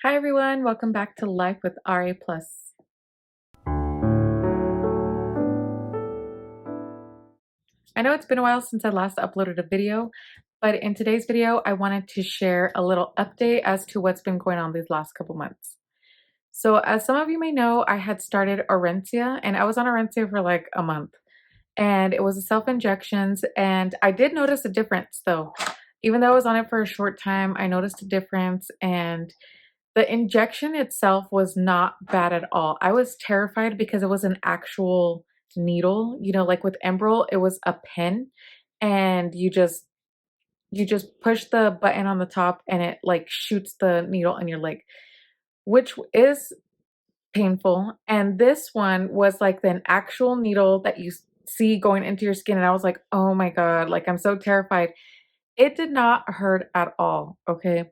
Hi everyone, welcome back to Life with RA Plus. I know it's been a while since I last uploaded a video, but in today's video, I wanted to share a little update as to what's been going on these last couple months. So as some of you may know, I had started Orencia and I was on Orencia for like a month and it was a self-injections and I did notice a difference though. Even though I was on it for a short time, I noticed a difference and the injection itself was not bad at all. I was terrified because it was an actual needle, like with Enbrel, it was a pen and you just push the button on the top and it like shoots the needle in your leg, which is painful. And this one was like an actual needle that you see going into your skin and I was like, "Oh my God, like I'm so terrified." It did not hurt at all, okay?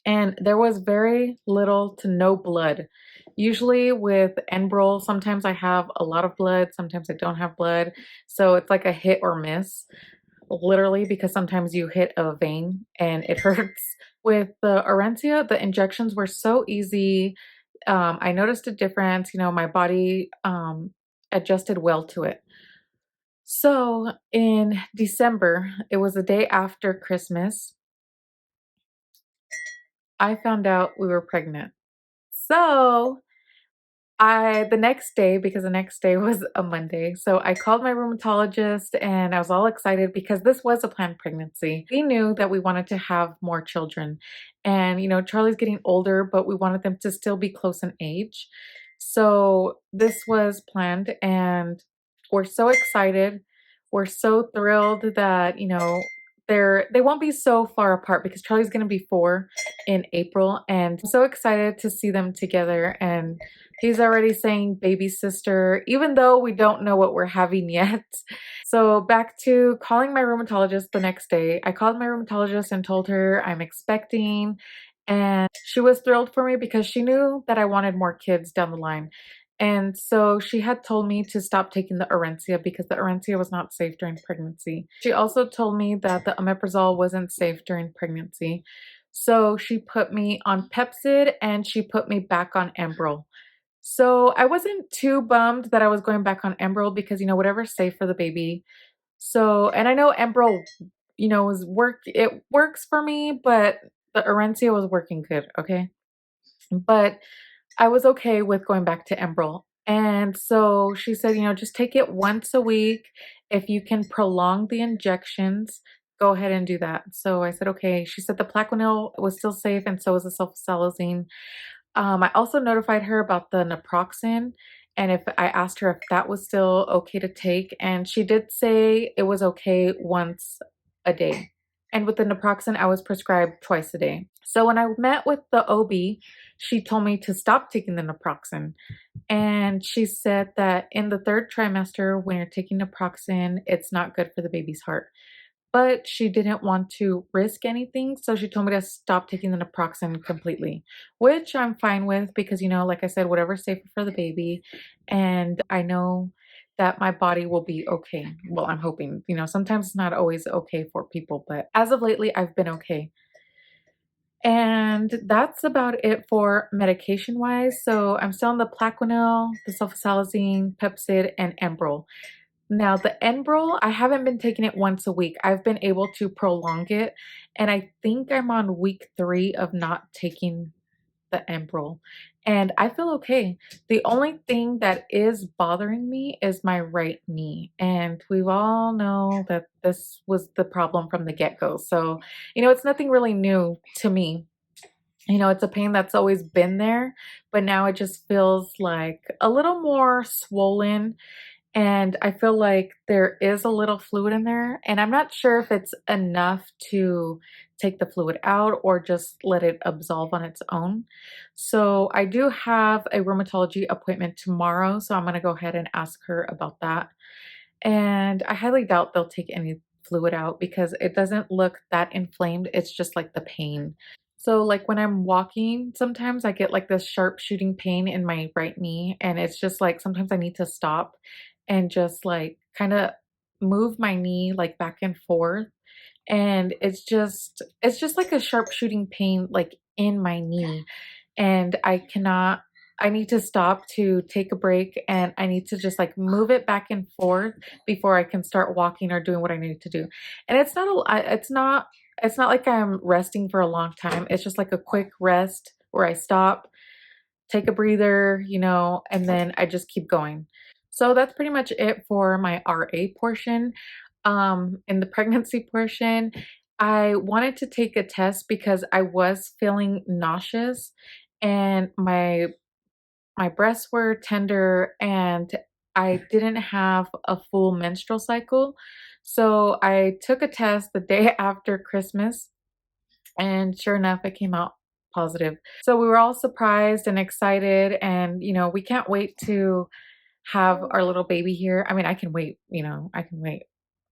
And there was very little to no blood. Usually with Enbrel, sometimes I have a lot of blood, sometimes I don't have blood. So it's like a hit or miss, literally, because sometimes you hit a vein and it hurts. With the Orencia, the injections were so easy. I noticed a difference, my body adjusted well to it. So in December, it was the day after Christmas, I found out we were pregnant. So the next day, because the next day was a Monday, so I called my rheumatologist and I was all excited because this was a planned pregnancy. We knew that we wanted to have more children. And, Charlie's getting older, but we wanted them to still be close in age. So this was planned and we're so excited. We're so thrilled that, they won't be so far apart because Charlie's going to be 4 in April and I'm so excited to see them together. And he's already saying baby sister, even though we don't know what we're having yet. So back to calling my rheumatologist the next day. I called my rheumatologist and told her I'm expecting, and she was thrilled for me because she knew that I wanted more kids down the line. And so she had told me to stop taking the Orencia because the Orencia was not safe during pregnancy. She also told me that the omeprazole wasn't safe during pregnancy. So she put me on Pepcid and she put me back on Enbrel. So I wasn't too bummed that I was going back on Enbrel because, whatever's safe for the baby. So, and I know Enbrel, it works for me, but the Orencia was working good, okay? But I was okay with going back to Enbrel. And so she said, just take it once a week. If you can prolong the injections, go ahead and do that. So I said, okay. She said the Plaquenil was still safe and so was the sulfasalazine. I also notified her about the naproxen and if I asked her if that was still okay to take, and she did say it was okay once a day. And with the naproxen, I was prescribed twice a day. So when I met with the OB, she told me to stop taking the naproxen. And she said that in the 3rd trimester, when you're taking naproxen, it's not good for the baby's heart. But she didn't want to risk anything, so she told me to stop taking the naproxen completely, which I'm fine with because, like I said, whatever's safer for the baby. And I know that my body will be okay. Well, I'm hoping, sometimes it's not always okay for people, but as of lately, I've been okay. And that's about it for medication wise. So I'm still on the Plaquenil, the sulfasalazine, Pepcid, and Enbrel. Now, the Enbrel, I haven't been taking it once a week. I've been able to prolong it, and I think I'm on week 3 of not taking the Enbrel, and I feel okay. The only thing that is bothering me is my right knee, and we all know that this was the problem from the get-go. So, it's nothing really new to me. It's a pain that's always been there, but now it just feels like a little more swollen and I feel like there is a little fluid in there, and I'm not sure if it's enough to take the fluid out or just let it absolve on its own. So I do have a rheumatology appointment tomorrow, so I'm going to go ahead and ask her about that. And I highly doubt they'll take any fluid out because it doesn't look that inflamed. It's just like the pain. So like when I'm walking, sometimes I get like this sharp shooting pain in my right knee, and it's just like sometimes I need to stop and just like kind of move my knee like back and forth, and it's just like a sharp shooting pain like in my knee. and I need to stop to take a break, and I need to just like move it back and forth before I can start walking or doing what I need to do. And it's not like I'm resting for a long time. It's just like a quick rest where I stop, take a breather, and then I just keep going. So that's pretty much it for my RA portion. In the pregnancy portion, I wanted to take a test because I was feeling nauseous, and my breasts were tender, and I didn't have a full menstrual cycle. So I took a test the day after Christmas, and sure enough, it came out positive. So we were all surprised and excited, and we can't wait to have our little baby here. I mean, I can wait, I can wait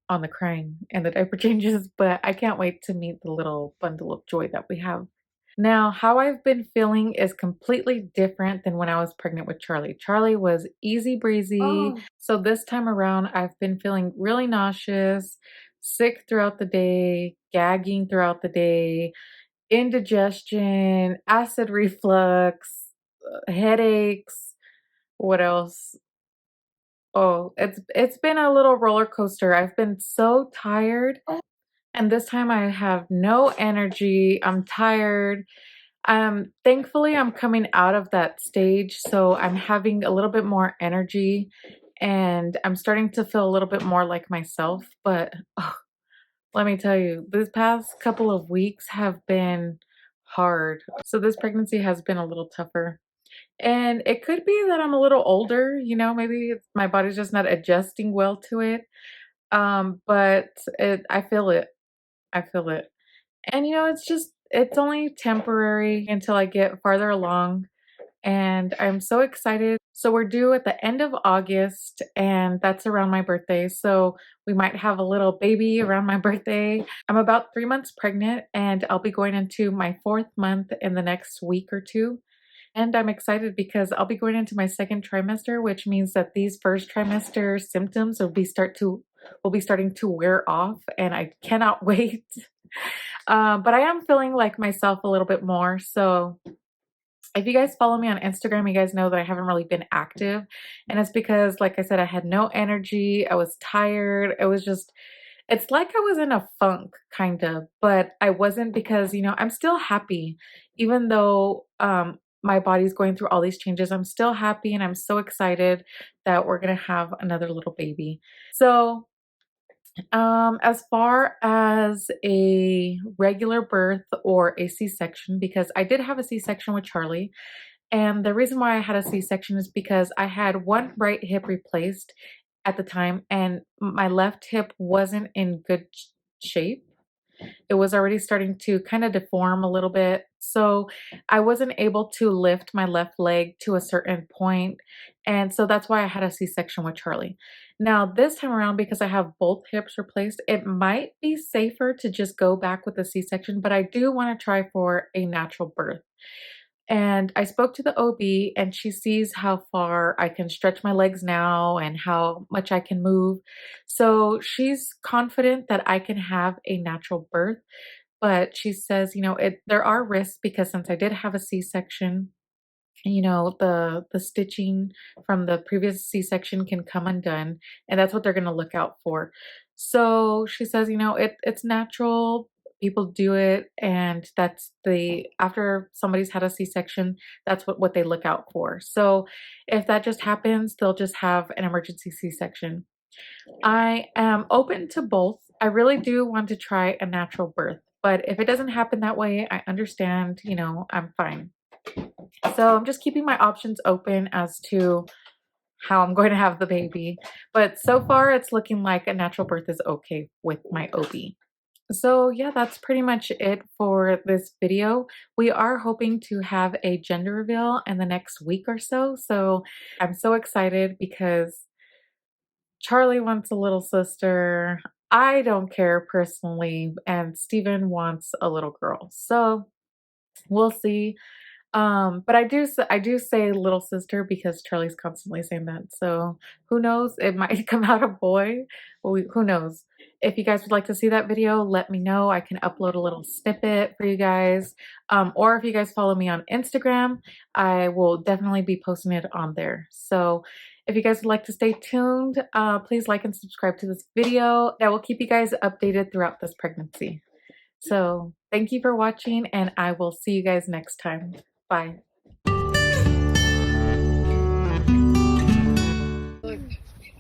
on the crying and the diaper changes, but I can't wait to meet the little bundle of joy that we have. Now, how I've been feeling is completely different than when I was pregnant with Charlie. Charlie was easy breezy. So this time around, I've been feeling really nauseous, sick throughout the day, gagging throughout the day, indigestion, acid reflux, headaches. What else? Oh, it's been a little roller coaster. I've been so tired, and this time I have no energy. I'm tired. Thankfully I'm coming out of that stage, so I'm having a little bit more energy, and I'm starting to feel a little bit more like myself, but let me tell you, these past couple of weeks have been hard. So this pregnancy has been a little tougher. And it could be that I'm a little older, maybe my body's just not adjusting well to it. But I feel it. I feel it. And it's only temporary until I get farther along. And I'm so excited. So we're due at the end of August, and that's around my birthday. So we might have a little baby around my birthday. I'm about 3 months pregnant, and I'll be going into my fourth month in the next week or two. And I'm excited because I'll be going into my second trimester, which means that these first trimester symptoms will be starting to wear off, and I cannot wait. But I am feeling like myself a little bit more. So if you guys follow me on Instagram, you guys know that I haven't really been active. And it's because, like I said, I had no energy. I was tired. It's like I was in a funk, kind of, but I wasn't because, I'm still happy. Even though my body's going through all these changes, I'm still happy, and I'm so excited that we're going to have another little baby. So, as far as a regular birth or a C-section, because I did have a C-section with Charlie, and the reason why I had a C-section is because I had one right hip replaced at the time, and my left hip wasn't in good shape. It was already starting to kind of deform a little bit. So I wasn't able to lift my left leg to a certain point. And so that's why I had a C-section with Charlie. Now, this time around, because I have both hips replaced, it might be safer to just go back with a C-section, but I do want to try for a natural birth. And I spoke to the OB, and she sees how far I can stretch my legs now and how much I can move. So she's confident that I can have a natural birth, but she says, there are risks because since I did have a C-section, the stitching from the previous C-section can come undone, and that's what they're going to look out for. So she says, it's natural, people do it, and that's the after somebody's had a C-section, that's what they look out for. So if that just happens, they'll just have an emergency C-section. I am open to both. I really do want to try a natural birth, but if it doesn't happen that way, I understand, I'm fine. So I'm just keeping my options open as to how I'm going to have the baby. But so far, it's looking like a natural birth is okay with my OB. So yeah, that's pretty much it for this video. We are hoping to have a gender reveal in the next week or so. So I'm so excited because Charlie wants a little sister. I don't care personally, and Steven wants a little girl. So we'll see. But I do say little sister because Charlie's constantly saying that. So who knows? It might come out a boy. Who knows? If you guys would like to see that video, let me know. I can upload a little snippet for you guys. Or if you guys follow me on Instagram, I will definitely be posting it on there. So if you guys would like to stay tuned, please like and subscribe to this video. That will keep you guys updated throughout this pregnancy. So thank you for watching, and I will see you guys next time. Bye.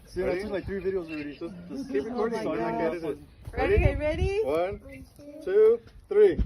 See, I took like 3 videos already. Just keep recording so I don't get it. Ready? Okay, ready? 1, 2, 3.